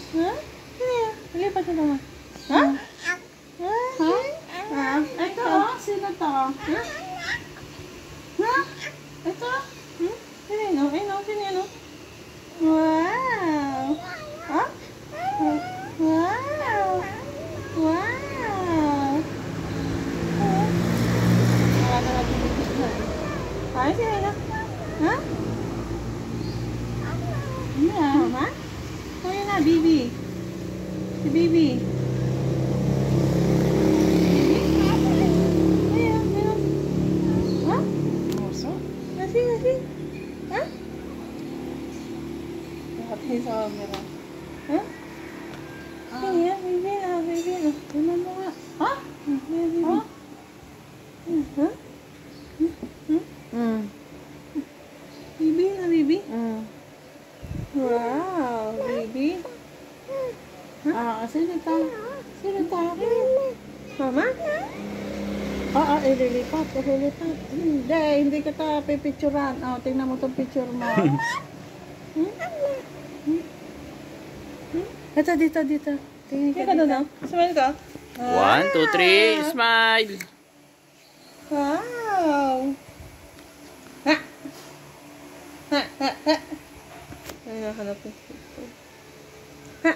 Ha? Sino yan? Lipat na naman. Ha? Ha? Ha? Ito oh. Sino to? Ha? Ha? Ito? Sino yun? Ayun oh. Sino yun oh? Wow! Ha? Wow! Wow! Ay, sino yun? Ha? Mama? Ayun na, Bibi. Si Bibi. Ayun, ayun. Ha? Moso? Nasi? Ha? Nakatay sa camera. Ha? Sino yan? Bibi na, Bibi na. Tunan mo nga. Ha? Bibi. Ha? Ha? Bibi na, Bibi? Wow, Bibi. Sino ta? Sino ta? Mama? Ililipat. Hindi kita pipicturan. Tingnan mo itong picture mo. Ito, dito. Tingnan ka doon. Smile ka. 1, 2, 3, smile. Wow. Ay, nahanap ko. Ha?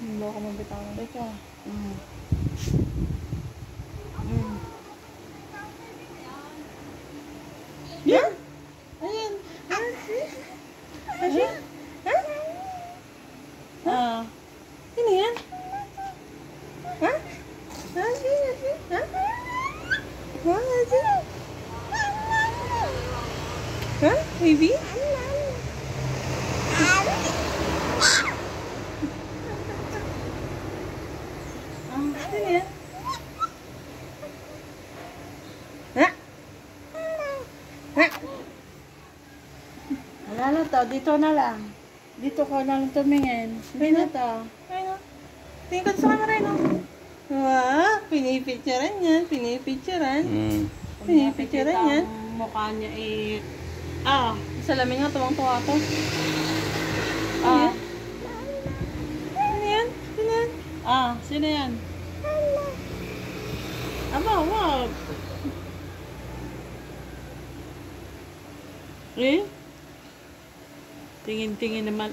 Hindi ako mabitawan. Ito. Yan? Ayan. Ayan. Ha? Sino yan? Ha? Ha? Baby? Sino yan? Ha? Ano to? Dito na lang. Dito ko na lang tumingin. Sino to? Ayun. Tingin ko sa camera yun. Wow, pinipicturan yan. Pinipicturan yan. Mukha niya Salamin nga, tuwang-tuwa ko. Sino yan? Sino yan? Aba, wag. Tingin-tingin naman.